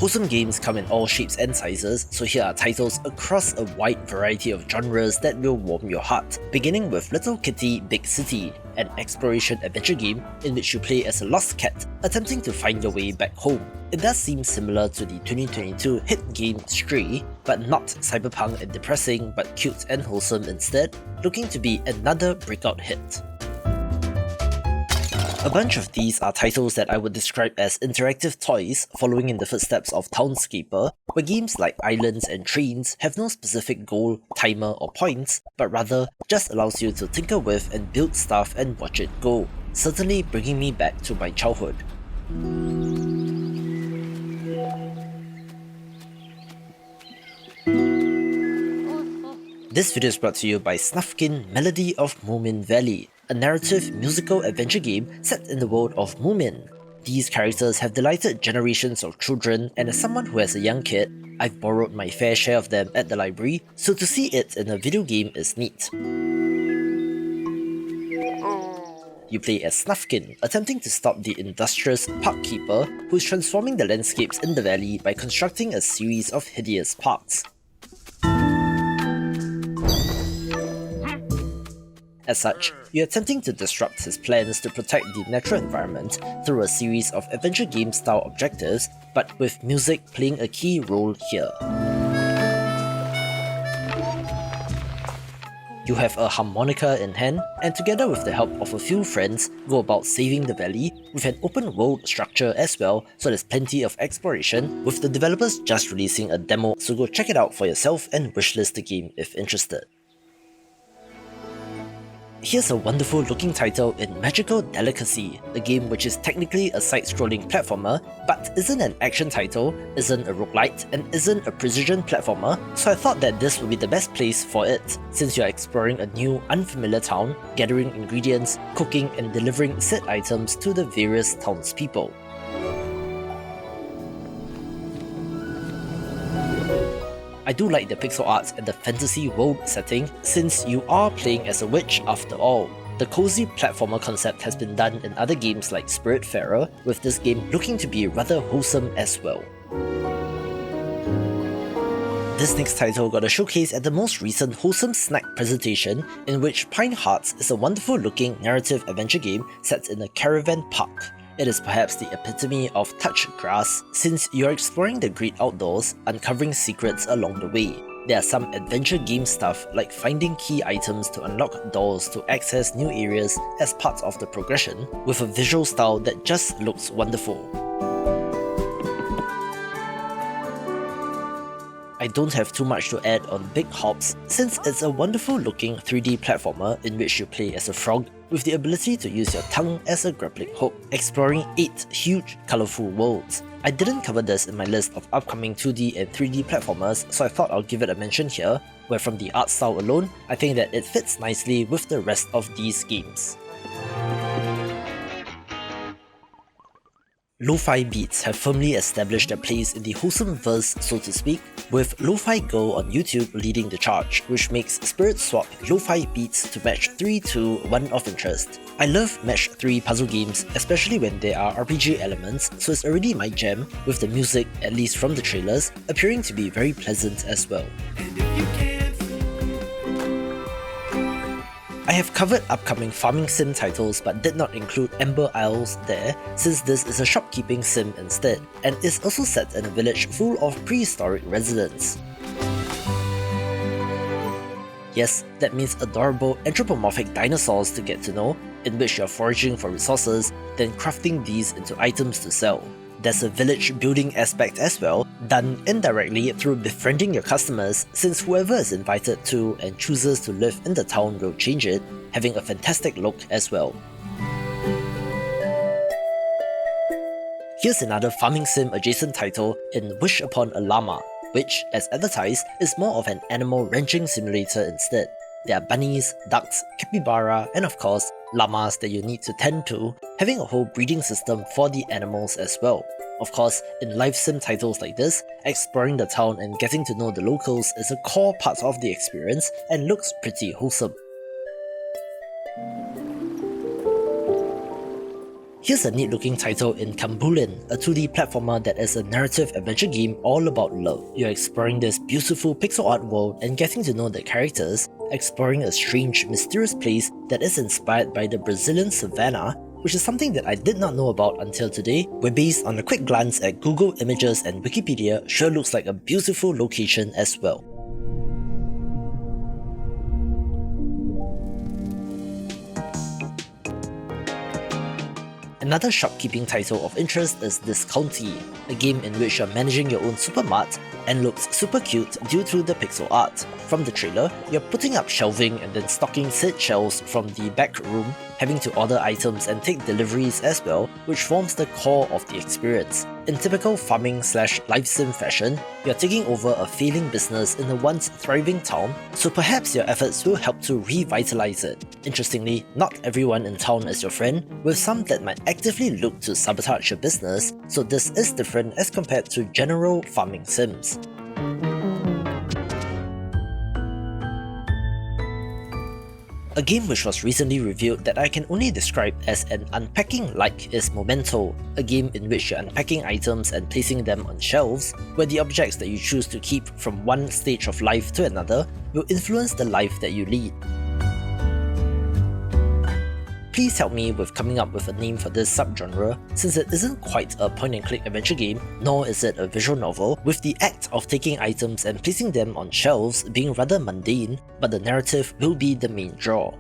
Wholesome games come in all shapes and sizes, so here are titles across a wide variety of genres that will warm your heart, beginning with Little Kitty Big City, an exploration adventure game in which you play as a lost cat attempting to find your way back home. It does seem similar to the 2022 hit game Stray, but not cyberpunk and depressing, but cute and wholesome instead, looking to be another breakout hit. A bunch of these are titles that I would describe as interactive toys following in the footsteps of Townscaper, where games like Islands and Trains have no specific goal, timer or points, but rather just allows you to tinker with and build stuff and watch it go, certainly bringing me back to my childhood. This video is brought to you by Snufkin Melody of Moominvalley, a narrative musical adventure game set in the world of Moomin. These characters have delighted generations of children, and as someone who has a young kid, I've borrowed my fair share of them at the library, so to see it in a video game is neat. You play as Snufkin, attempting to stop the industrious park keeper who's transforming the landscapes in the valley by constructing a series of hideous parks. As such, you're attempting to disrupt his plans to protect the natural environment through a series of adventure game style objectives, but with music playing a key role here. You have a harmonica in hand, and together with the help of a few friends, go about saving the valley with an open world structure as well, so there's plenty of exploration, with the developers just releasing a demo, so go check it out for yourself and wishlist the game if interested. Here's a wonderful looking title in Magical Delicacy, a game which is technically a side-scrolling platformer, but isn't an action title, isn't a roguelite, and isn't a precision platformer, so I thought that this would be the best place for it, since you're exploring a new, unfamiliar town, gathering ingredients, cooking and delivering said items to the various townspeople. I do like the pixel art and the fantasy world setting, since you are playing as a witch after all. The cozy platformer concept has been done in other games like Spiritfarer, with this game looking to be rather wholesome as well. This next title got a showcase at the most recent Wholesome Snack presentation, in which Pine Hearts is a wonderful looking narrative adventure game set in a caravan park. It is perhaps the epitome of touch grass, since you're exploring the great outdoors, uncovering secrets along the way. There are some adventure game stuff like finding key items to unlock doors to access new areas as part of the progression, with a visual style that just looks wonderful. I don't have too much to add on Big Hops, since it's a wonderful looking 3D platformer in which you play as a frog with the ability to use your tongue as a grappling hook, exploring 8 huge colourful worlds. I didn't cover this in my list of upcoming 2D and 3D platformers, so I thought I'll give it a mention here, where from the art style alone, I think that it fits nicely with the rest of these games. Lo-fi beats have firmly established their place in the wholesome verse, so to speak, with Lo-Fi Girl on YouTube leading the charge, which makes Spirit swap lo-fi beats to match 3 to 1 of interest. I love match 3 puzzle games, especially when there are RPG elements, so it's already my jam, with the music, at least from the trailers, appearing to be very pleasant as well. I have covered upcoming farming sim titles but did not include Amber Isles there, since this is a shopkeeping sim instead, and is also set in a village full of prehistoric residents. Yes, that means adorable anthropomorphic dinosaurs to get to know, in which you're foraging for resources, then crafting these into items to sell. There's a village building aspect as well, done indirectly through befriending your customers, since whoever is invited to and chooses to live in the town will change it, having a fantastic look as well. Here's another farming sim adjacent title in Wish Upon a Llama, which, as advertised, is more of an animal ranching simulator instead. There are bunnies, ducks, capybara, and of course, llamas that you need to tend to, having a whole breeding system for the animals as well. Of course, in live sim titles like this, exploring the town and getting to know the locals is a core part of the experience and looks pretty wholesome. Here's a neat looking title in Kambulin, a 2D platformer that is a narrative adventure game all about love. You're exploring this beautiful pixel art world and getting to know the characters, exploring a strange, mysterious place that is inspired by the Brazilian savannah, which is something that I did not know about until today, where based on a quick glance at Google Images and Wikipedia, sure looks like a beautiful location as well. Another shopkeeping title of interest is Discounty, a game in which you're managing your own supermart and looks super cute due to the pixel art. From the trailer, you're putting up shelving and then stocking said shelves from the back room, having to order items and take deliveries as well, which forms the core of the experience. In typical farming/life sim fashion, you're taking over a failing business in a once thriving town, so perhaps your efforts will help to revitalize it. Interestingly, not everyone in town is your friend, with some that might actively look to sabotage your business, so this is different as compared to general farming sims. A game which was recently revealed that I can only describe as an unpacking-like is Momento, a game in which you're unpacking items and placing them on shelves, where the objects that you choose to keep from one stage of life to another will influence the life that you lead. Please help me with coming up with a name for this subgenre, since it isn't quite a point-and-click adventure game, nor is it a visual novel, with the act of taking items and placing them on shelves being rather mundane, but the narrative will be the main draw.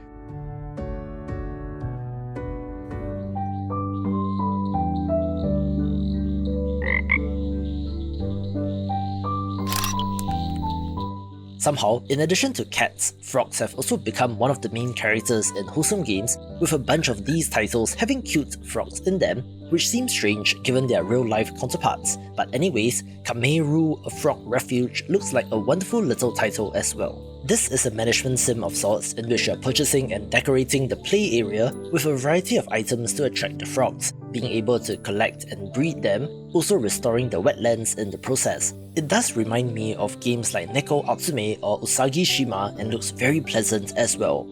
Somehow, in addition to cats, frogs have also become one of the main characters in wholesome games, with a bunch of these titles having cute frogs in them, which seems strange given their real-life counterparts. But anyways, Kamaeru, a frog refuge, looks like a wonderful little title as well. This is a management sim of sorts in which you are purchasing and decorating the play area with a variety of items to attract the frogs, being able to collect and breed them, also restoring the wetlands in the process. It does remind me of games like Neko Odyssey or Usagi Shima and looks very pleasant as well.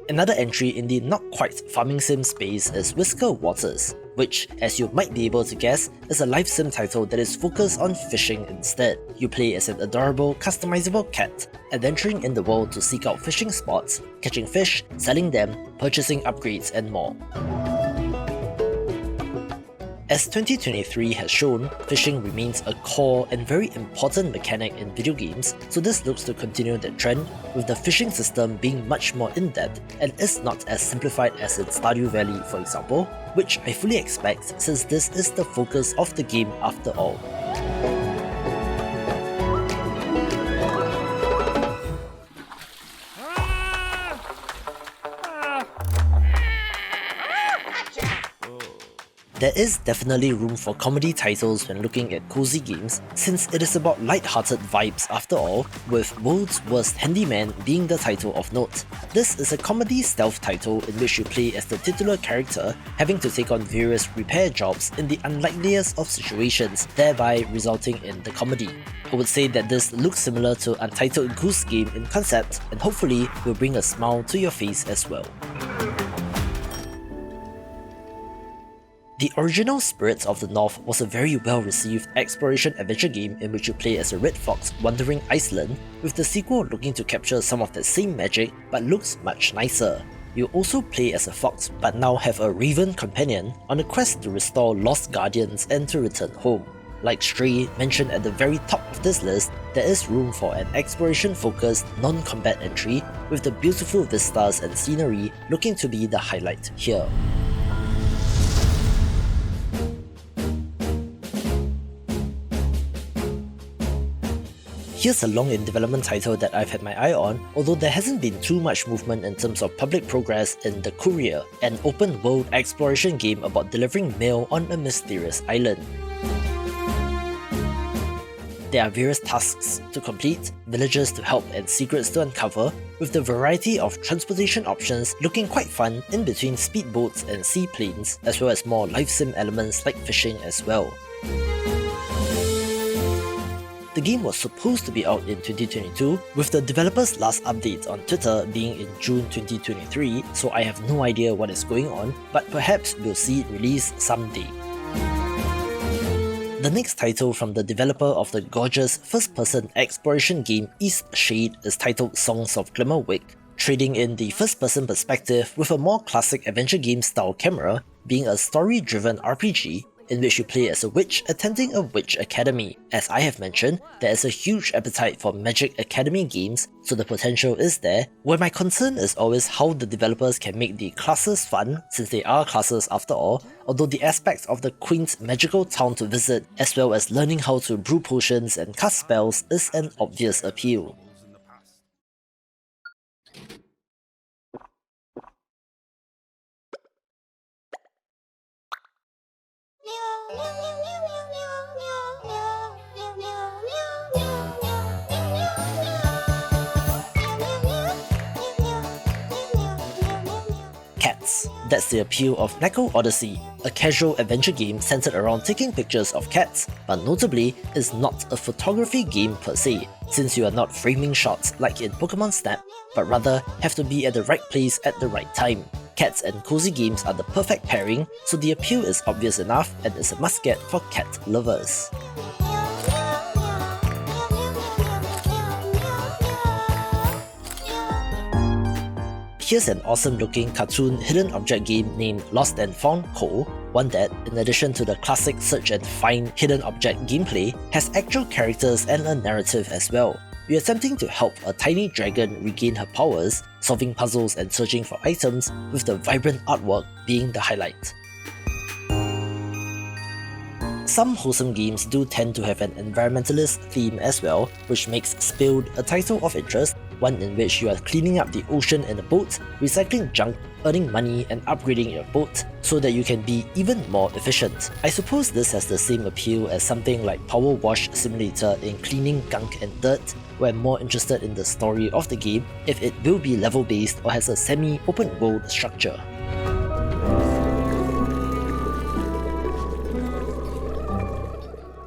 Another entry in the not quite farming sim space is Whisker Waters, which, as you might be able to guess, is a life sim title that is focused on fishing instead. You play as an adorable, customizable cat, adventuring in the world to seek out fishing spots, catching fish, selling them, purchasing upgrades, and more. As 2023 has shown, fishing remains a core and very important mechanic in video games, so this looks to continue that trend, with the fishing system being much more in-depth and is not as simplified as in Stardew Valley, for example, which I fully expect since this is the focus of the game after all. There is definitely room for comedy titles when looking at cozy games, since it is about light-hearted vibes after all, with World's Worst Handyman being the title of note. This is a comedy stealth title in which you play as the titular character, having to take on various repair jobs in the unlikeliest of situations, thereby resulting in the comedy. I would say that this looks similar to Untitled Goose Game in concept, and hopefully will bring a smile to your face as well. The original Spirits of the North was a very well-received exploration-adventure game in which you play as a red fox wandering Iceland, with the sequel looking to capture some of that same magic but looks much nicer. You also play as a fox but now have a raven companion on a quest to restore lost guardians and to return home. Like Stray, mentioned at the very top of this list, there is room for an exploration-focused, non-combat entry, with the beautiful vistas and scenery looking to be the highlight here. Here's a long-in-development title that I've had my eye on, although there hasn't been too much movement in terms of public progress in The Courier, an open-world exploration game about delivering mail on a mysterious island. There are various tasks to complete, villages to help and secrets to uncover, with the variety of transportation options looking quite fun in between speedboats and seaplanes, as well as more life sim elements like fishing as well. The The game was supposed to be out in 2022, with the developer's last update on Twitter being in June 2023, so I have no idea what is going on, but perhaps we'll see it released someday. The next title from the developer of the gorgeous first-person exploration game East Shade is titled Songs of Glimmerwick, trading in the first-person perspective with a more classic adventure game style camera, being a story-driven RPG in which you play as a witch attending a witch academy. As I have mentioned, there is a huge appetite for Magic Academy games, so the potential is there, where my concern is always how the developers can make the classes fun, since they are classes after all, although the aspects of the quaint magical town to visit, as well as learning how to brew potions and cast spells is an obvious appeal. Cats. That's the appeal of Neko Odyssey, a casual adventure game centered around taking pictures of cats, but notably is not a photography game per se, since you are not framing shots like in Pokemon Snap, but rather have to be at the right place at the right time. Cats and cozy games are the perfect pairing, so the appeal is obvious enough and is a must-get for cat lovers. Here's an awesome looking cartoon hidden object game named Lost and Found Co., one that, in addition to the classic search and find hidden object gameplay, has actual characters and a narrative as well. We are attempting to help a tiny dragon regain her powers, solving puzzles and searching for items, with the vibrant artwork being the highlight. Some wholesome games do tend to have an environmentalist theme as well, which makes Spilled a title of interest, one in which you are cleaning up the ocean in a boat, recycling junk, earning money and upgrading your boat so that you can be even more efficient. I suppose this has the same appeal as something like Power Wash Simulator in cleaning gunk and dirt, where I'm more interested in the story of the game, if it will be level based or has a semi-open world structure.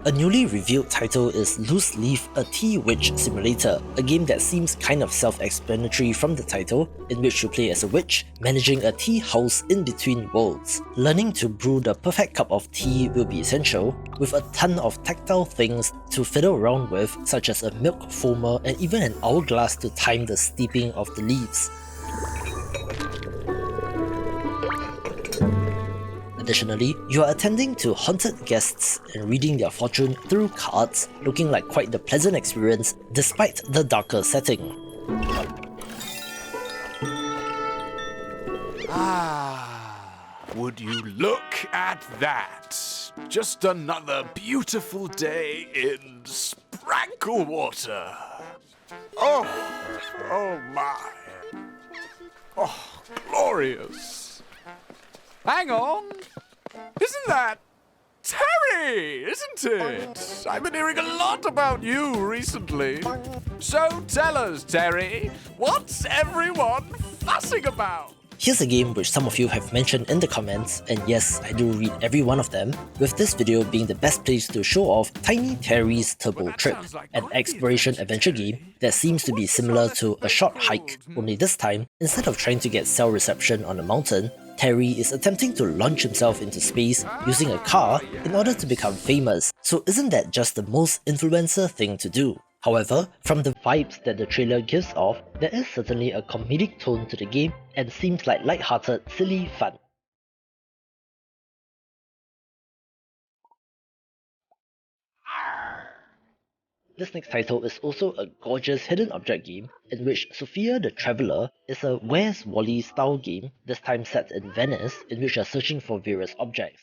A newly revealed title is Loose Leaf, a Tea Witch Simulator, a game that seems kind of self-explanatory from the title, in which you play as a witch, managing a tea house in between worlds. Learning to brew the perfect cup of tea will be essential, with a ton of tactile things to fiddle around with, such as a milk foamer and even an hourglass to time the steeping of the leaves. Additionally, you are attending to haunted guests and reading their fortune through cards, looking like quite the pleasant experience despite the darker setting. Would you look at that? Just another beautiful day in Sprankle Water. Oh my. Oh, glorious. Hang on. Isn't that Terry, isn't it? I've been hearing a lot about you recently. So tell us, Terry, what's everyone fussing about? Here's a game which some of you have mentioned in the comments, and yes, I do read every one of them, with this video being the best place to show off Tiny Terry's Turbo Trip, an exploration adventure game that seems to be similar to A Short Hike, only this time, instead of trying to get cell reception on a mountain, Terry is attempting to launch himself into space using a car in order to become famous, so isn't that just the most influencer thing to do? However, from the vibes that the trailer gives off, there is certainly a comedic tone to the game and seems like light-hearted, silly fun. This next title is also a gorgeous hidden object game in which Sophia the Traveler is a Where's Wally style game, this time set in Venice, in which you are searching for various objects.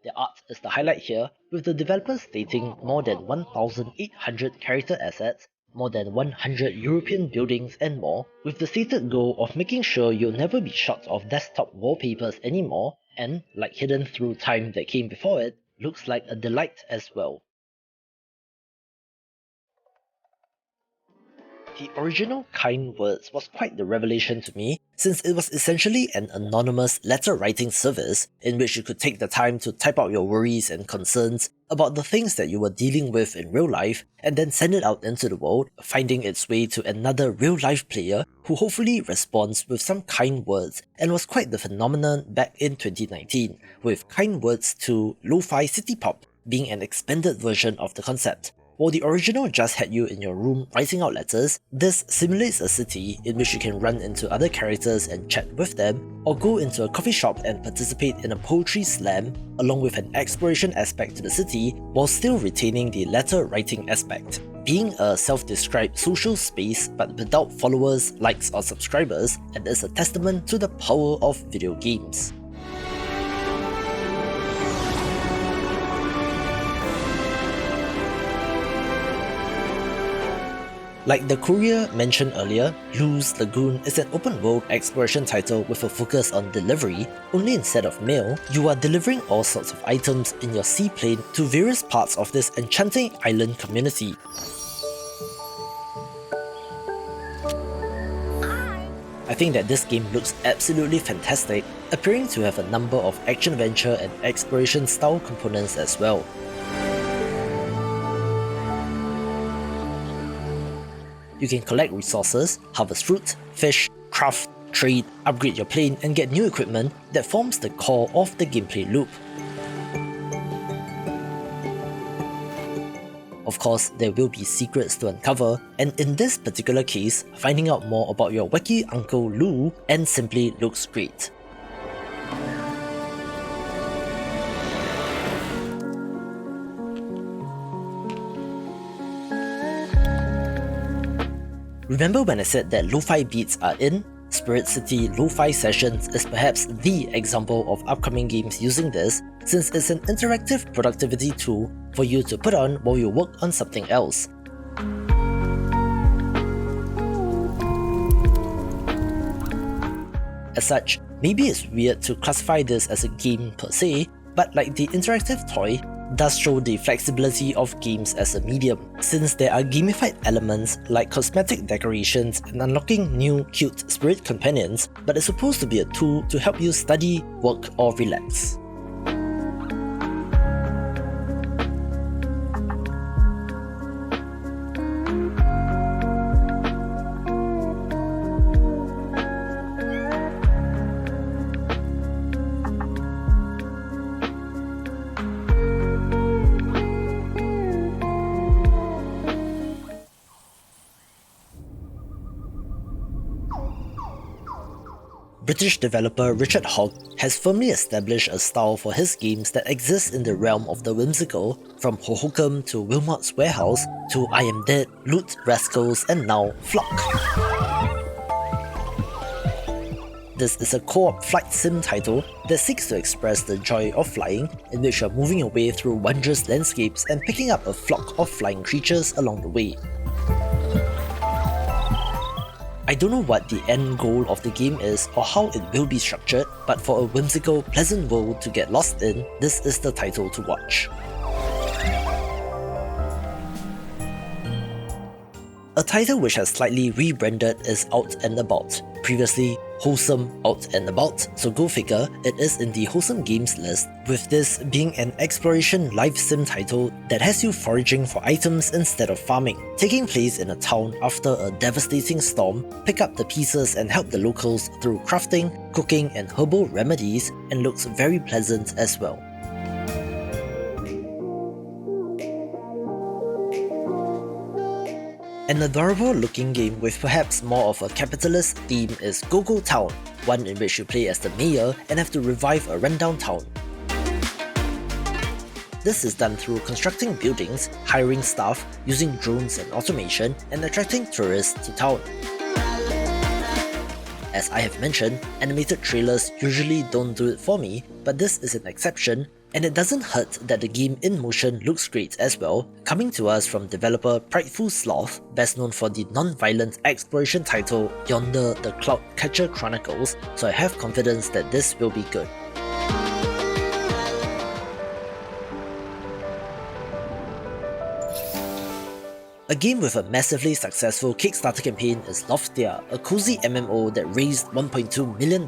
The art is the highlight here, with the developers stating more than 1,800 character assets, more than 100 European buildings and more, with the stated goal of making sure you'll never be short of desktop wallpapers anymore, and, like Hidden Through Time that came before it, looks like a delight as well. The original Kind Words was quite the revelation to me, since it was essentially an anonymous letter-writing service in which you could take the time to type out your worries and concerns about the things that you were dealing with in real life, and then send it out into the world, finding its way to another real-life player who hopefully responds with some kind words, and was quite the phenomenon back in 2019, with Kind Words 2 Lo-Fi City Pop being an expanded version of the concept. While the original just had you in your room writing out letters, this simulates a city in which you can run into other characters and chat with them, or go into a coffee shop and participate in a poetry slam, along with an exploration aspect to the city, while still retaining the letter writing aspect. Being a self-described social space but without followers, likes or subscribers, it is a testament to the power of video games. Like the Courier mentioned earlier, Lu's Lagoon is an open-world exploration title with a focus on delivery, only instead of mail, you are delivering all sorts of items in your seaplane to various parts of this enchanting island community. I think that this game looks absolutely fantastic, appearing to have a number of action-adventure and exploration style components as well. You can collect resources, harvest fruit, fish, craft, trade, upgrade your plane and get new equipment that forms the core of the gameplay loop. Of course, there will be secrets to uncover, and in this particular case, finding out more about your wacky Uncle Lu and simply looks great. Remember when I said that lo-fi beats are in? Spirit City Lo-Fi Sessions is perhaps the example of upcoming games using this, since it's an interactive productivity tool for you to put on while you work on something else. As such, maybe it's weird to classify this as a game per se, but like the interactive toy, does show the flexibility of games as a medium, since there are gamified elements like cosmetic decorations and unlocking new cute spirit companions, but it's supposed to be a tool to help you study, work or relax. British developer Richard Hogg has firmly established a style for his games that exists in the realm of the whimsical, from Hohokum to Wilmot's Warehouse to I Am Dead, Loot, Rascals and now Flock. This is a co-op flight sim title that seeks to express the joy of flying, in which you are moving your way through wondrous landscapes and picking up a flock of flying creatures along the way. I don't know what the end goal of the game is or how it will be structured, but for a whimsical, pleasant world to get lost in, this is the title to watch. A title which has slightly rebranded is Out and About. Previously, Wholesome Out and About, so go figure, it is in the Wholesome Games list, with this being an exploration live sim title that has you foraging for items instead of farming. Taking place in a town after a devastating storm, pick up the pieces and help the locals through crafting, cooking and herbal remedies, and looks very pleasant as well. An adorable looking game with perhaps more of a capitalist theme is Go Go Town, one in which you play as the mayor and have to revive a rundown town. This is done through constructing buildings, hiring staff, using drones and automation, and attracting tourists to town. As I have mentioned, animated trailers usually don't do it for me, but this is an exception, and it doesn't hurt that the game in motion looks great as well, coming to us from developer Prideful Sloth, best known for the non-violent exploration title Yonder the Cloud Catcher Chronicles, so I have confidence that this will be good. A A game with a massively successful Kickstarter campaign is Loftia, a cozy MMO that raised $1.2 million,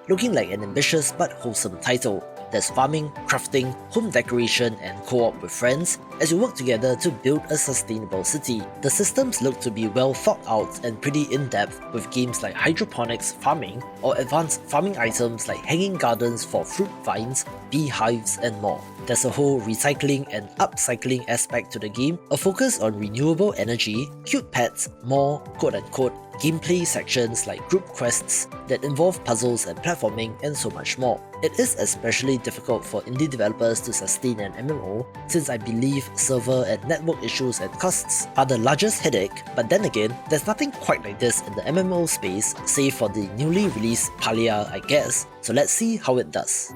looking like an ambitious but wholesome title. There's farming, crafting, home decoration, and co-op with friends as you work together to build a sustainable city. The systems look to be well thought out and pretty in-depth, with games like hydroponics farming or advanced farming items like hanging gardens for fruit vines, beehives, and more. There's a whole recycling and upcycling aspect to the game, a focus on renewable energy, cute pets, more quote-unquote gameplay sections like group quests that involve puzzles and platforming, and so much more. It is especially difficult for indie developers to sustain an MMO, since I believe server and network issues and costs are the largest headache, but then again, there's nothing quite like this in the MMO space, save for the newly released Palia, I guess, so let's see how it does.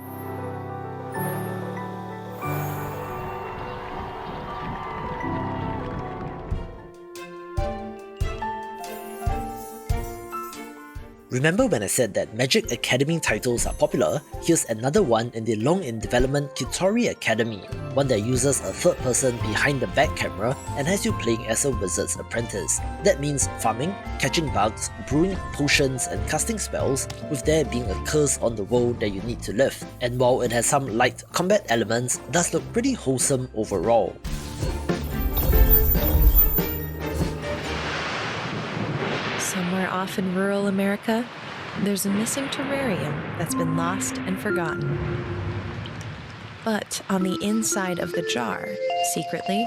Remember when I said that Magic Academy titles are popular? Here's another one in the long-in-development Kitori Academy, one that uses a third person behind the back camera and has you playing as a wizard's apprentice. That means farming, catching bugs, brewing potions, and casting spells, with there being a curse on the world that you need to live. And while it has some light combat elements, it does look pretty wholesome overall. Somewhere off in rural America, there's a missing terrarium that's been lost and forgotten. But on the inside of the jar, secretly,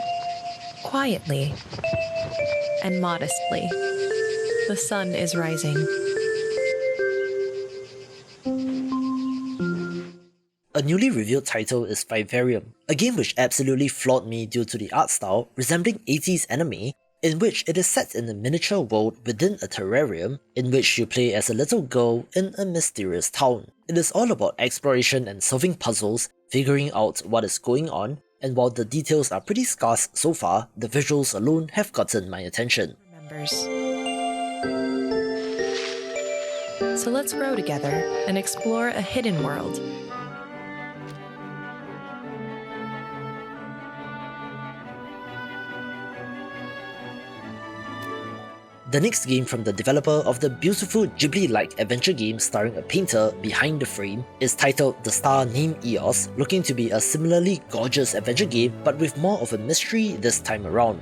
quietly, and modestly, the sun is rising. A newly revealed title is Vivarium, a game which absolutely floored me due to the art style resembling 80s anime, in which it is set in a miniature world within a terrarium in which you play as a little girl in a mysterious town. It is all about exploration and solving puzzles, figuring out what is going on, and while the details are pretty scarce so far, the visuals alone have gotten my attention. So let's grow together and explore a hidden world. The next game from the developer of the beautiful Ghibli-like adventure game starring a painter behind the frame is titled The Star Named Eos, looking to be a similarly gorgeous adventure game but with more of a mystery this time around.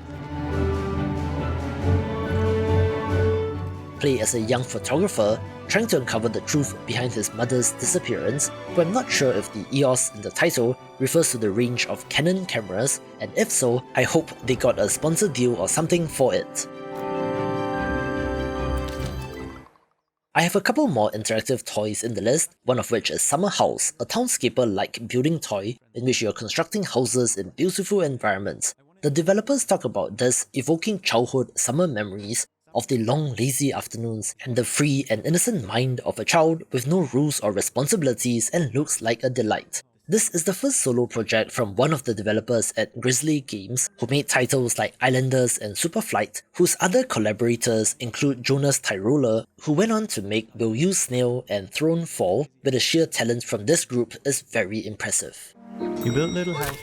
Play as a young photographer trying to uncover the truth behind his mother's disappearance, but I'm not sure if the EOS in the title refers to the range of Canon cameras, and if so, I hope they got a sponsor deal or something for it. I have a couple more interactive toys in the list, one of which is Summer House, a townscaper-like building toy in which you are constructing houses in beautiful environments. The developers talk about this evoking childhood summer memories of the long lazy afternoons and the free and innocent mind of a child with no rules or responsibilities and looks like a delight. This is the first solo project from one of the developers at Grizzly Games, who made titles like Islanders and Superflight, whose other collaborators include Jonas Tyroler, who went on to make Will You Snail and Throne Fall, but the sheer talent from this group is very impressive. You built little house.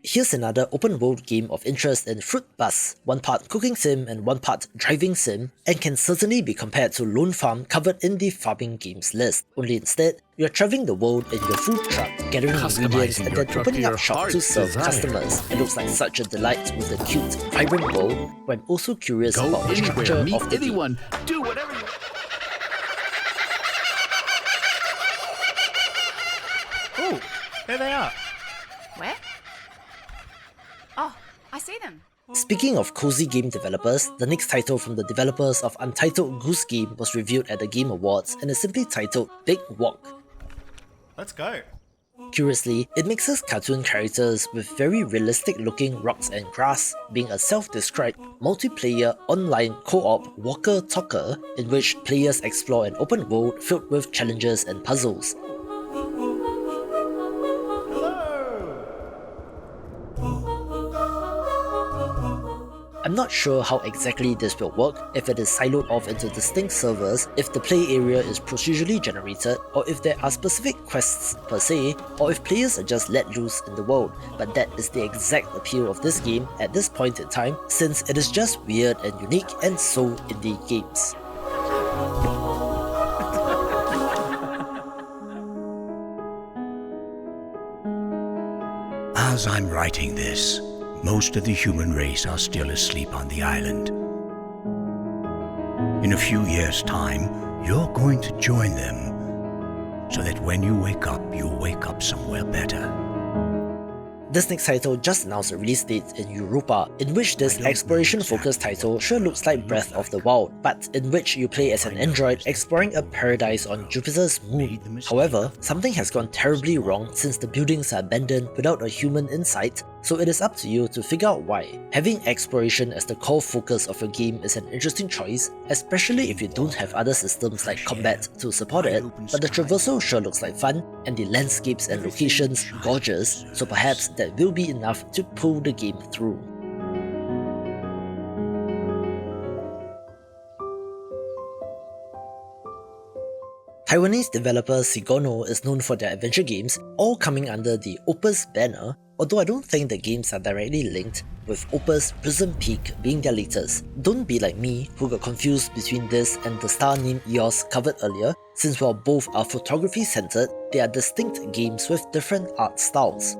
Here's another open-world game of interest in Fruit Bus, one part cooking sim and one part driving sim, and can certainly be compared to Lone Farm covered in the farming games list, only instead, you're traveling the world in your food truck, gathering ingredients and then opening up shop to serve customers. It looks like such a delight with the cute, vibrant world, but I'm also curious about the structure of the game. Do whatever you Oh, there they are. Where? Oh, I see them. Speaking of cozy game developers, the next title from the developers of Untitled Goose Game was revealed at the Game Awards and is simply titled Big Walk. Let's go. Curiously, it mixes cartoon characters with very realistic looking rocks and grass, being a self-described multiplayer online co-op walker-talker in which players explore an open world filled with challenges and puzzles. I'm not sure how exactly this will work, if it is siloed off into distinct servers, if the play area is procedurally generated, or if there are specific quests per se, or if players are just let loose in the world, but that is the exact appeal of this game at this point in time, since it is just weird and unique and so indie games. As I'm writing this, most of the human race are still asleep on the island. In a few years' time, you're going to join them, so that when you wake up somewhere better. This next title just announced a release date in Europa, in which this exploration-focused title sure looks like Breath of the Wild, but in which you play as an android exploring a paradise on Jupiter's moon. However, something has gone terribly wrong since the buildings are abandoned without a human in sight, so it is up to you to figure out why. Having exploration as the core focus of your game is an interesting choice, especially if you don't have other systems like combat to support it, but the traversal sure looks like fun, and the landscapes and locations gorgeous, so perhaps that will be enough to pull the game through. Taiwanese developer Sigono is known for their adventure games, all coming under the Opus banner, although I don't think the games are directly linked, with Opus Prism Peak being their latest. Don't be like me, who got confused between this and the star named EOS covered earlier, since while both are photography centered, they are distinct games with different art styles.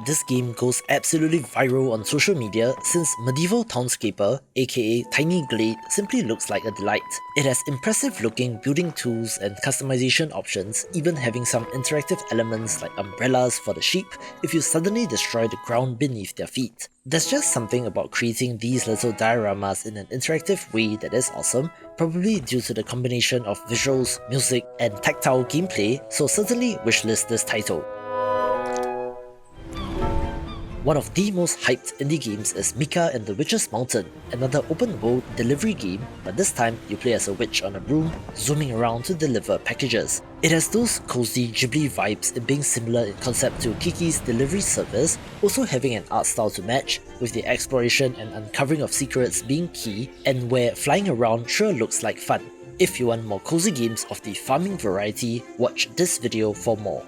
This game goes absolutely viral on social media since Medieval Townscaper, aka Tiny Glade, simply looks like a delight. It has impressive looking building tools and customization options, even having some interactive elements like umbrellas for the sheep if you suddenly destroy the ground beneath their feet. There's just something about creating these little dioramas in an interactive way that is awesome, probably due to the combination of visuals, music, and tactile gameplay, so certainly wishlist this title. One of the most hyped indie games is Mika and the Witch's Mountain, another open-world delivery game, but this time you play as a witch on a broom, zooming around to deliver packages. It has those cozy Ghibli vibes in being similar in concept to Kiki's delivery service, also having an art style to match, with the exploration and uncovering of secrets being key, and where flying around sure looks like fun. If you want more cozy games of the farming variety, watch this video for more.